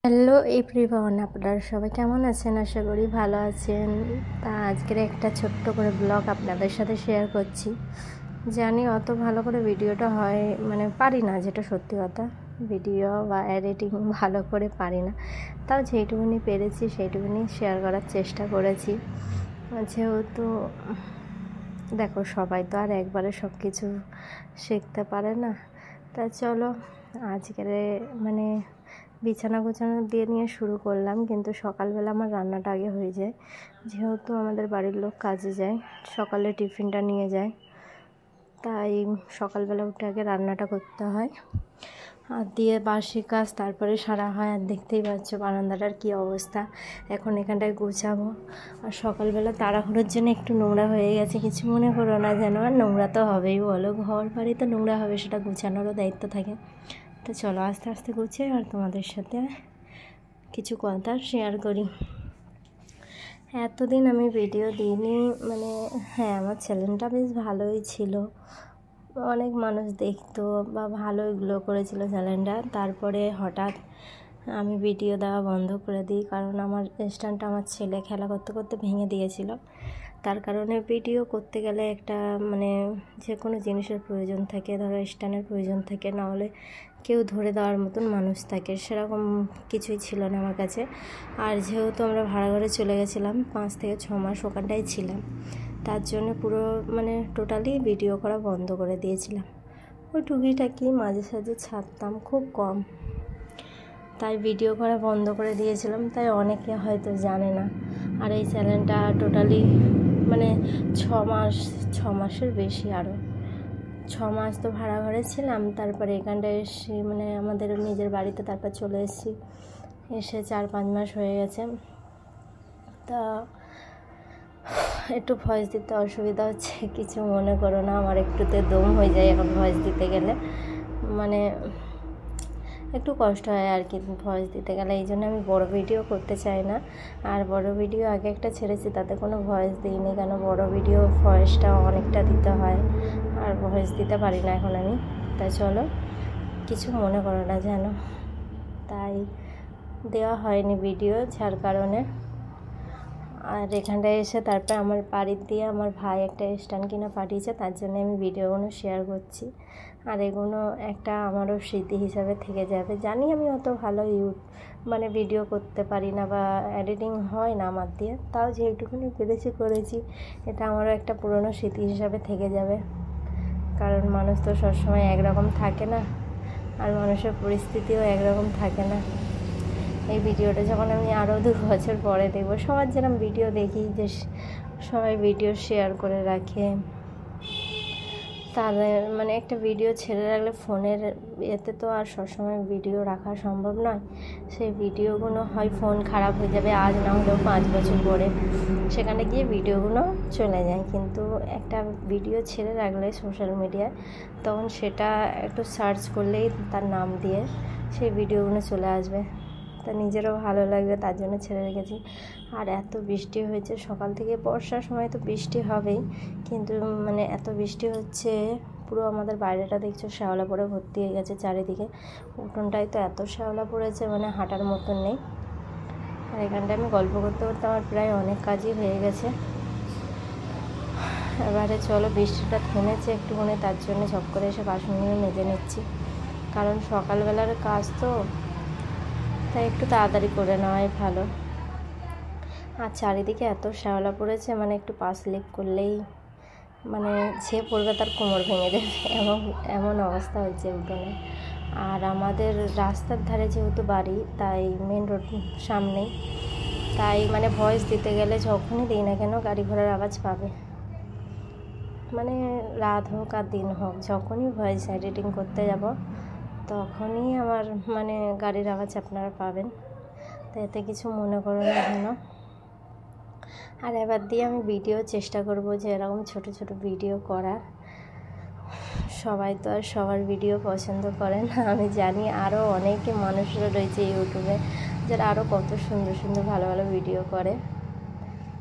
Hello everyone, আপনারা সবাই কেমন আছেন? আশা করি ভালো আছেন। তা আজকের একটা ছোট্ট করে ব্লগ আপনাদের সাথে শেয়ার করছি। জানি অত ভালো করে ভিডিওটা হয় পারি না, যেটা সত্যি কথা। ভিডিও বা এডিটিং ভালো করে পারি না, তাও যেইটুকুনি পেরেছি সেইটুকুনি শেয়ার করার চেষ্টা করেছি। যেহেতু দেখো, সবাই তো আর একবারে সব কিছু শিখতে পারে না। তা চলো আজকের বিছানা গোছানো দিয়ে নিয়ে শুরু করলাম, কিন্তু সকালবেলা আমার রান্নাটা আগে হয়ে যায়। যেহেতু আমাদের বাড়ির লোক কাজে যায়, সকালে টিফিনটা নিয়ে যায়, তাই সকালবেলা উঠে আগে রান্নাটা করতে হয়, আর দিয়ে বাসি কাজ তারপরে সারা হয়। আর দেখতেই পাচ্ছ বারান্দাটার কী অবস্থা, এখন এখানটায় গোছাবো। আর সকালবেলা তাড়াহুড়োর জন্য একটু নোংরা হয়ে গেছে, কিছু মনে করো না যেন। আর নোংরা তো হবেই, বলো, ঘর বাড়ি তো নোংরা হবে, সেটা গোছানোরও দায়িত্ব থাকে। তো চলো আস্তে আস্তে গুছিয়ে আর তোমাদের সাথে কিছু কথা শেয়ার করি। এতদিন আমি ভিডিও দিইনি, হ্যাঁ, আমার চ্যানেলটা বেশ ভালোই ছিল, অনেক মানুষ দেখতো বা ভালোই গ্লো করেছিল চ্যানেলটা। তারপরে হঠাৎ আমি ভিডিও দেওয়া বন্ধ করে দিই, কারণ আমার স্ট্যান্ডটা আমার ছেলে খেলা করতে করতে ভেঙে দিয়েছিল। তার কারণে ভিডিও করতে গেলে একটা যে কোনো জিনিসের প্রয়োজন থাকে, ধরো স্ট্যান্ডের প্রয়োজন থাকে, না হলে কেউ ধরে দেওয়ার মতন মানুষ থাকে, সেরকম কিছুই ছিল না আমার কাছে। আর যেহেতু আমরা ভাড়া ঘরে চলে গেছিলাম, 5 থেকে 6 মাস ওখানটাই ছিলাম, তার জন্য পুরো টোটালি ভিডিও করা বন্ধ করে দিয়েছিলাম। ওই টুকিটাকি মাঝে সাঝে ছাড়তাম, খুব কম, তাই ভিডিও করা বন্ধ করে দিয়েছিলাম। তাই অনেকে হয়তো জানে না। আর এই চ্যানেলটা টোটালি 6 মাসের বেশি, আরও 6 মাস তো ভাড়া ঘরে ছিলাম। তারপরে এখানটায় এসে আমাদের নিজের বাড়িতে তারপর চলে এসেছি, এসে 4-5 মাস হয়ে গেছে। তা একটু ভয়েস দিতে অসুবিধা হচ্ছে, কিছু মনে করো না, আমার একটুতে দম হয়ে যায় এখন ভয়েস দিতে গেলে, একটু কষ্ট হয় আর কি ভয়েস দিতে গেলে। এই জন্য আমি বড় ভিডিও করতে চাই না। আর বড় ভিডিও আগে একটা ছেড়েছি, তাতে কোনো ভয়েস দিইনি, কেন বড় ভিডিও ভয়েসটা অনেকটা দিতে হয়, আর ভয়েস দিতে পারি না এখন আমি। তাই চলো কিছু মনে করো না যেন, তাই দেওয়া হয়নি ভিডিও, যার কারণে। আর এখানটায় এসে তারপর আমার বাড়ির দিয়ে আমার ভাই একটা স্ট্যান্ড কিনে পাঠিয়েছে, তার জন্য আমি ভিডিওগুলো শেয়ার করছি। আর এগুলো একটা আমারও স্মৃতি হিসাবে থেকে যাবে। জানি আমি অত ভালো ভিডিও করতে পারি না বা এডিটিং হয় না আমার দিয়ে, তাও যেটুকুনি পেরেছি করেছি, এটা আমারও একটা পুরনো স্মৃতি হিসাবে থেকে যাবে। কারণ মানুষ তো সবসময় একরকম থাকে না, আর মানুষের পরিস্থিতিও একরকম থাকে না। এই ভিডিওটা যখন আমি আরও 2 বছর পরে দেখবো, সবার যেরকম ভিডিও দেখি যে সবাই ভিডিও শেয়ার করে রাখে, তাহলে একটা ভিডিও ছেড়ে রাখলে ফোনের এতে তো আর সবসময় ভিডিও রাখা সম্ভব নয়। সেই ভিডিওগুলো হয় ফোন খারাপ হয়ে যাবে, আজ না হলেও 5 বছর পরে সেখানে গিয়ে ভিডিওগুলো চলে যায়। কিন্তু একটা ভিডিও ছেড়ে রাখলে সোশ্যাল মিডিয়ায়, তখন সেটা একটু সার্চ করলেই তার নাম দিয়ে সেই ভিডিওগুলো চলে আসবে, তা নিজেরও ভালো লাগবে, তার জন্য ছেড়ে রেখেছি। আর এত বৃষ্টি হয়েছে সকাল থেকে, বর্ষার সময় তো বৃষ্টি হবেই, কিন্তু এত বৃষ্টি হচ্ছে, পুরো আমাদের বাইরেটা দেখছো শ্যাওলা পড়ে ভর্তি হয়ে গেছে চারিদিকে। উঠোনটায় তো এত শ্যাওলা পড়েছে, হাঁটার মতন নেই। আর এখানটায় আমি গল্প করতে করতে আমার প্রায় অনেক কাজই হয়ে গেছে। এবারে চলো, বৃষ্টিটা থেমেছে একটুখানি, তার জন্য ঝপ করে এসে বাসনগুলো মেজে নিচ্ছি, কারণ সকালবেলার কাজ তো, তাই একটু তাড়াতাড়ি করে নেওয়াই ভালো। আর চারিদিকে এত শ্যাওলা পড়েছে, একটু পা স্লিপ করলেই যে পড়বে তার কোমর ভেঙে যাবে, এমন অবস্থা হচ্ছে উঠোনে। আর আমাদের রাস্তার ধারে যেহেতু বাড়ি, তাই মেন রোড সামনেই, তাই ভয়েস দিতে গেলে যখনই দিই না কেন গাড়ি ঘোড়ার আওয়াজ পাবে, রাত হোক আর দিন হোক, যখনই ভয়েস এডিটিং করতে যাব তখনই আমার গাড়ির আওয়াজ আপনারা পাবেন। তো এতে কিছু মনে করো না কেন। আর এবার দিয়ে আমি ভিডিও চেষ্টা করব যে এরকম ছোট ছোট ভিডিও করার। সবাই তো আর সবার ভিডিও পছন্দ করে না, আমি জানি। আরও অনেকে মানুষরা রয়েছে ইউটিউবে যারা আরও কত সুন্দর সুন্দর ভালো ভালো ভিডিও করে।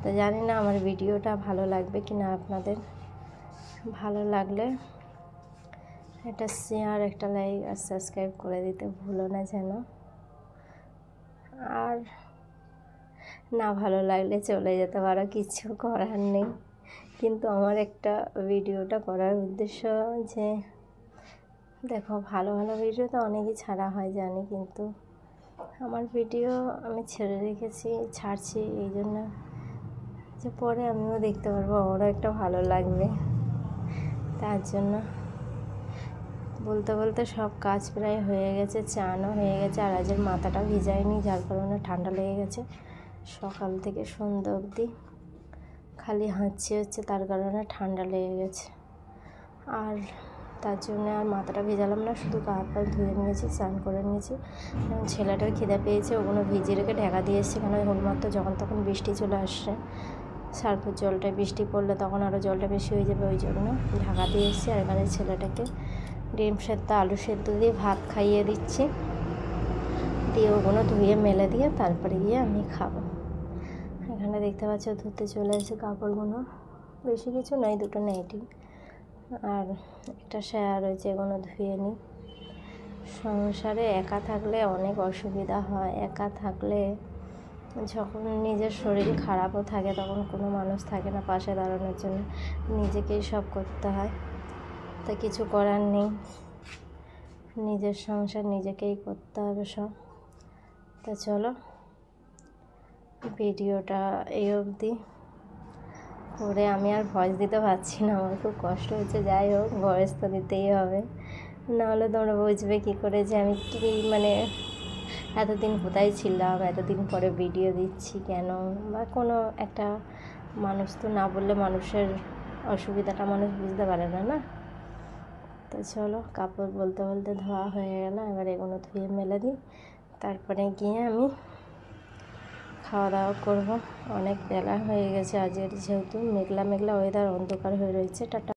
তো জানি না আমার ভিডিওটা ভালো লাগবে কি না আপনাদের। ভালো লাগলে একটা শেয়ার, একটা লাইক আর সাবস্ক্রাইব করে দিতে ভুলো না যেন। না ভালো লাগলে চলে যেতে পারো, কিছু করার নেই। কিন্তু আমার একটা ভিডিওটা করার উদ্দেশ্য যে দেখো, ভালো ভালো ভিডিও তো অনেকই ছাড়া হয় জানি, কিন্তু আমার ভিডিও আমি ছেড়ে রেখেছি, ছাড়ছি এই জন্য যে পরে আমিও দেখতে পারবো, আমারও একটা ভালো লাগবে। তার জন্য বলতে বলতে সব কাজ প্রায় হয়ে গেছে, চানও হয়ে গেছে, আর আজের মাথাটা ভিজায়নি, যার কারণে ঠান্ডা লেগে গেছে। সকাল থেকে সন্ধ্যা অবধি খালি হাঁচি হচ্ছে, তার কারণে ঠান্ডা লেগে গেছে। আর তার জন্য আর মাথাটা ভেজালাম না, শুধু গা হাত পা ধুয়ে নিয়েছি, স্নান করে নিয়েছি। এখন ছেলেটার খিদে পেয়েছে, ওগুলো ভিজিয়ে রেখে ঢাকা দিয়ে এসেছি, কারণ ওগুলোমাত্র যখন তখন বৃষ্টি চলে আসছে, সার্ফের জলটায় বৃষ্টি পড়লে তখন আরও জলটা বেশি হয়ে যাবে, ওই জন্য ঢাকা দিয়ে এসেছি। আর এখানে ছেলেটাকে ডিম সেদ্ধ আলু সেদ্ধ দিয়ে ভাত খাইয়ে দিচ্ছি, দিয়ে ওগুলো ধুয়ে মেলে দিয়ে তারপরে গিয়ে আমি খাবো। এখানে দেখতে পাচ্ছ ধুতে চলে এসেছে কাপড়গুলো, বেশি কিছু নয়, দুটো নাইটি আর একটা শায়া রয়েছে, এগুলো ধুয়ে নিই। সংসারে একা থাকলে অনেক অসুবিধা হয়, একা থাকলে যখন নিজের শরীর খারাপও থাকে তখন কোনো মানুষ থাকে না পাশে দাঁড়ানোর জন্য, নিজেকেই সব করতে হয়। তা কিছু করার নেই, নিজের সংসার নিজেকেই করতে হবে সব। তা চলো, ভিডিওটা এই অবধি করে আমি আর ভয়েস দিতে পারছি না, আমার খুব কষ্ট হচ্ছে। যাই হোক, ভয়েস তো দিতেই হবে, নাহলে তোমরা বুঝবে কী করে যে আমি কী মানে এতদিন কোথায় ছিলাম, এতদিন পরে ভিডিও দিচ্ছি কেন, বা কোনো একটা মানুষ তো না বললে মানুষের অসুবিধাটা মানুষ বুঝতে পারে না, না? তো চলো, কাপড় বলতে বলতে ধোয়া হয়ে গেল, এবার এগুলো ধুয়ে মেলে দিই, তারপরে গিয়ে আমি খাওয়া দাওয়া করবো। অনেক বেলা হয়ে গেছে আজকের, যেহেতু মেঘলা মেঘলা ওয়েদার, অন্ধকার হয়ে রয়েছে। টাটা।